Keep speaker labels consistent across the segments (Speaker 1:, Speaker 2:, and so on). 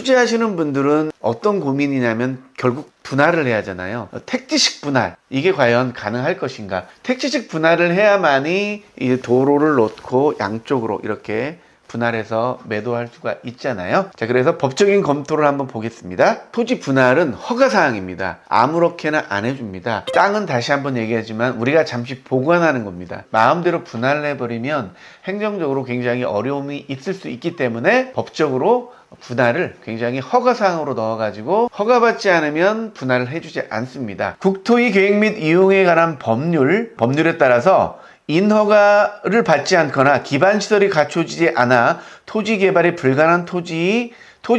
Speaker 1: 투자하시는 분들은 어떤 고민이냐면 결국 분할을 해야 하잖아요. 택지식 분할, 이게 과연 가능할 것인가? 택지식 분할을 해야만이 이 도로를 놓고 양쪽으로 이렇게 분할해서 매도할 수가 있잖아요. 자, 그래서 법적인 검토를 한번 보겠습니다. 토지 분할은 허가사항입니다. 아무렇게나 안 해줍니다. 땅은 다시 한번 얘기하지만 우리가 잠시 보관하는 겁니다. 마음대로 분할을 해버리면 행정적으로 굉장히 어려움이 있을 수 있기 때문에 법적으로 분할을 굉장히 허가사항으로 넣어가지고 허가받지 않으면 분할을 해주지 않습니다. 국토의 계획 및 이용에 관한 법률에 따라서 인허가를 받지 않거나 기반시설이 갖춰지지 않아 토지 개발이 불가능한 토지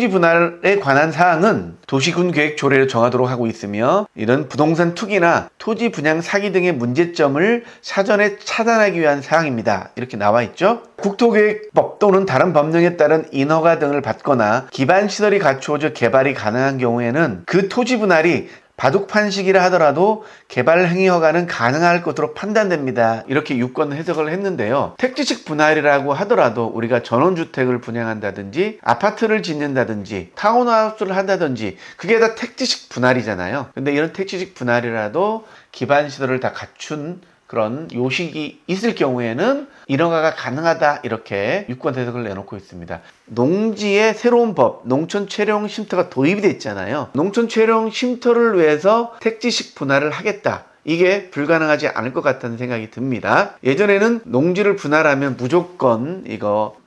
Speaker 1: 분할에 관한 사항은 도시군계획 조례로 정하도록 하고 있으며, 이런 부동산 투기나 토지 분양 사기 등의 문제점을 사전에 차단하기 위한 사항입니다. 이렇게 나와 있죠. 국토계획법 또는 다른 법령에 따른 인허가 등을 받거나 기반시설이 갖추어져 개발이 가능한 경우에는 그 토지 분할이 바둑판식이라 하더라도 개발 행위 허가는 가능할 것으로 판단됩니다. 이렇게 유권 해석을 했는데요. 택지식 분할이라고 하더라도 우리가 전원주택을 분양한다든지 아파트를 짓는다든지 타운하우스를 한다든지 그게 다 택지식 분할이잖아요. 근데 이런 택지식 분할이라도 기반시설을 다 갖춘 그런 요식이 있을 경우에는 인허가가 가능하다, 이렇게 유권 해석을 내놓고 있습니다. 농지의 새로운 법, 농촌체령 쉼터가 도입이 됐잖아요. 농촌체령 쉼터를 위해서 택지식 분할을 하겠다, 이게 불가능하지 않을 것 같다는 생각이 듭니다. 예전에는 농지를 분할하면 무조건 이거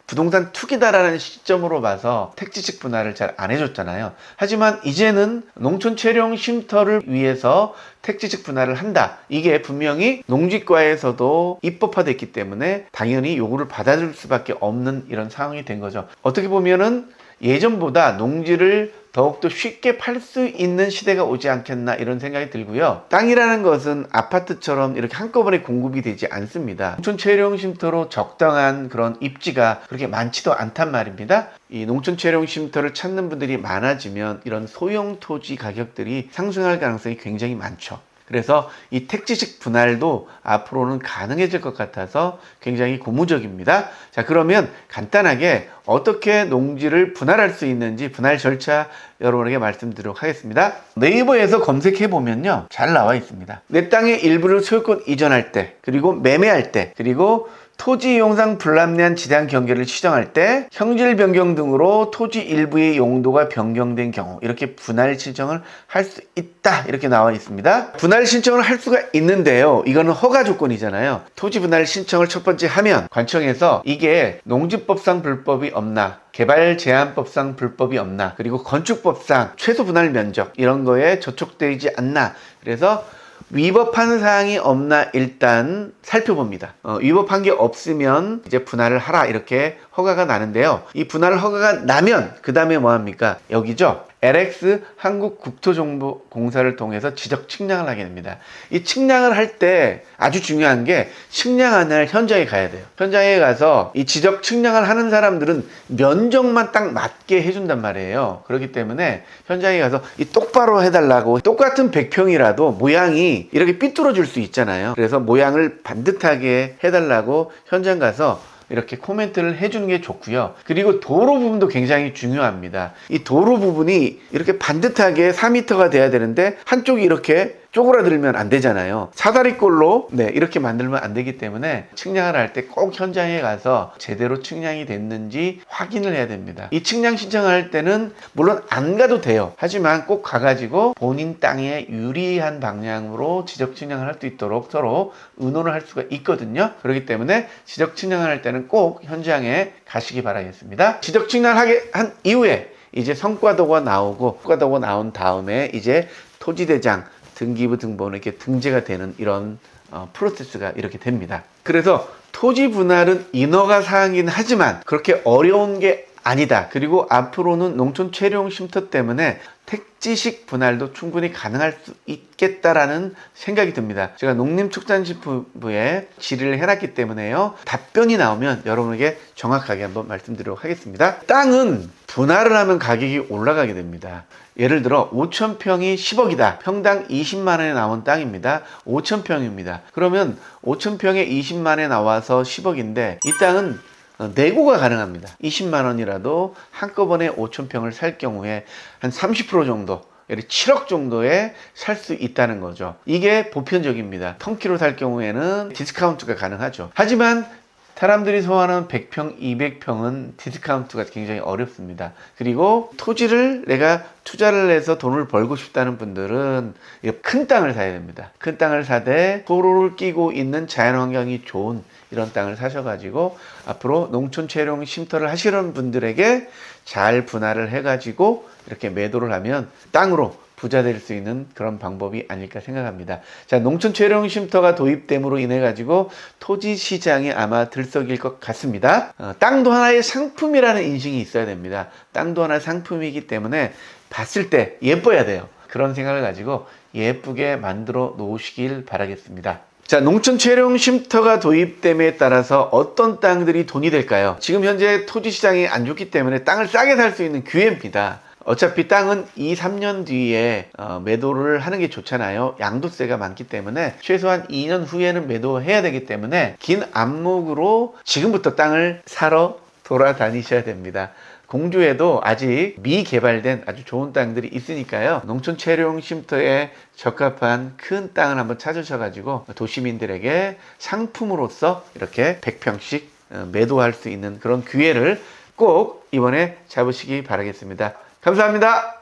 Speaker 1: 부동산 투기다라는 시점으로 봐서 택지식 분할을 잘 안 해줬잖아요. 하지만 이제는 농촌체령 쉼터를 위해서 택지식 분할을 한다, 이게 분명히 농지과에서도 입법화됐기 때문에 당연히 요구를 받아줄 수밖에 없는 이런 상황이 된 거죠. 어떻게 보면은 예전보다 농지를 더욱더 쉽게 팔 수 있는 시대가 오지 않겠나, 이런 생각이 들고요. 땅이라는 것은 아파트처럼 이렇게 한꺼번에 공급이 되지 않습니다. 농촌체령 쉼터로 적당한 그런 입지가 그렇게 많지도 않단 말입니다. 이 농촌체령 쉼터를 찾는 분들이 많아지면 이런 소형 토지 가격들이 상승할 가능성이 굉장히 많죠. 그래서 이 택지식 분할도 앞으로는 가능해질 것 같아서 굉장히 고무적입니다. 자, 그러면 간단하게 어떻게 농지를 분할할 수 있는지 분할 절차 여러분에게 말씀드리도록 하겠습니다. 네이버에서 검색해 보면요, 잘 나와 있습니다. 내 땅의 일부를 소유권 이전할 때, 그리고 매매할 때, 그리고 토지 이용상 불합리한 지당 경계를 시정할 때, 형질 변경 등으로 토지 일부의 용도가 변경된 경우 이렇게 분할 신청을 할 수 있다, 이렇게 나와 있습니다. 분할 신청을 할 수가 있는데요, 이거는 허가 조건이잖아요. 토지 분할 신청을 첫 번째 하면 관청에서 이게 농지법상 불법이 없나, 개발제한법상 불법이 없나, 그리고 건축법상 최소 분할 면적 이런 거에 저촉되지 않나, 그래서 위법한 사항이 없나 일단 살펴봅니다. 위법한 게 없으면 이제 분할을 하라, 이렇게 허가가 나는데요. 이 분할 허가가 나면 그 다음에 뭐 합니까? 여기죠. LX 한국국토정보공사를 통해서 지적 측량을 하게 됩니다. 이 측량을 할 때 아주 중요한 게 측량하는 날 현장에 가야 돼요. 현장에 가서 이 지적 측량을 하는 사람들은 면적만 딱 맞게 해준단 말이에요. 그렇기 때문에 현장에 가서 이 똑바로 해달라고, 똑같은 100평이라도 모양이 이렇게 삐뚤어질 수 있잖아요. 그래서 모양을 반듯하게 해달라고 현장 가서 이렇게 코멘트를 해주는 게 좋고요. 그리고 도로 부분도 굉장히 중요합니다. 이 도로 부분이 이렇게 반듯하게 4m가 돼야 되는데 한쪽이 이렇게 쪼그라들면 안 되잖아요. 사다리꼴로 이렇게 만들면 안 되기 때문에 측량을 할 때 꼭 현장에 가서 제대로 측량이 됐는지 확인을 해야 됩니다. 이 측량 신청을 할 때는 물론 안 가도 돼요. 하지만 꼭 가가지고 본인 땅에 유리한 방향으로 지적 측량을 할 수 있도록 서로 의논을 할 수가 있거든요. 그렇기 때문에 지적 측량을 할 때는 꼭 현장에 가시기 바라겠습니다. 지적 측량을 하게 한 이후에 이제 성과도가 나오고, 성과도가 나온 다음에 이제 토지대장 등기부 등본에 이렇게 등재가 되는 이런 프로세스가 이렇게 됩니다. 그래서 토지 분할은 인허가 사항이긴 하지만 그렇게 어려운 게 아니다. 그리고 앞으로는 농촌 체령 쉼터 때문에 택지식 분할도 충분히 가능할 수 있겠다라는 생각이 듭니다. 제가 농림축산식품부에 질의를 해놨기 때문에요, 답변이 나오면 여러분에게 정확하게 한번 말씀드리도록 하겠습니다. 땅은 분할을 하면 가격이 올라가게 됩니다. 예를 들어 5,000평이 10억이다. 평당 20만원에 나온 땅입니다. 5,000평입니다. 그러면 5,000평에 20만원에 나와서 10억인데 이 땅은 내고가 가능합니다. 20만 원이라도 한꺼번에 5,000평을 살 경우에 한 30% 정도 7억 정도에 살 수 있다는 거죠. 이게 보편적입니다. 턴키로 살 경우에는 디스카운트가 가능하죠. 하지만 사람들이 소화하는 100평, 200평은 디스카운트가 굉장히 어렵습니다. 그리고 토지를 내가 투자를 해서 돈을 벌고 싶다는 분들은 큰 땅을 사야 됩니다. 큰 땅을 사되 도로를 끼고 있는 자연환경이 좋은 이런 땅을 사셔가지고 앞으로 농촌 채용 쉼터를 하시는 분들에게 잘 분할을 해가지고 이렇게 매도를 하면 땅으로 부자 될 수 있는 그런 방법이 아닐까 생각합니다. 자, 농촌 채용 쉼터가 도입됨으로 인해 가지고 토지 시장이 아마 들썩일 것 같습니다. 땅도 하나의 상품이라는 인식이 있어야 됩니다. 땅도 하나의 상품이기 때문에 봤을 때 예뻐야 돼요. 그런 생각을 가지고 예쁘게 만들어 놓으시길 바라겠습니다. 자, 농촌 채용 쉼터가 도입됨에 따라서 어떤 땅들이 돈이 될까요? 지금 현재 토지 시장이 안 좋기 때문에 땅을 싸게 살 수 있는 기회입니다. 어차피 땅은 2, 3년 뒤에 매도를 하는 게 좋잖아요. 양도세가 많기 때문에 최소한 2년 후에는 매도해야 되기 때문에 긴 안목으로 지금부터 땅을 사러 돌아다니셔야 됩니다. 공주에도 아직 미개발된 아주 좋은 땅들이 있으니까요. 농촌 채용 쉼터에 적합한 큰 땅을 한번 찾으셔가지고 도시민들에게 상품으로서 이렇게 100평씩 매도할 수 있는 그런 기회를 꼭 이번에 잡으시기 바라겠습니다. 감사합니다.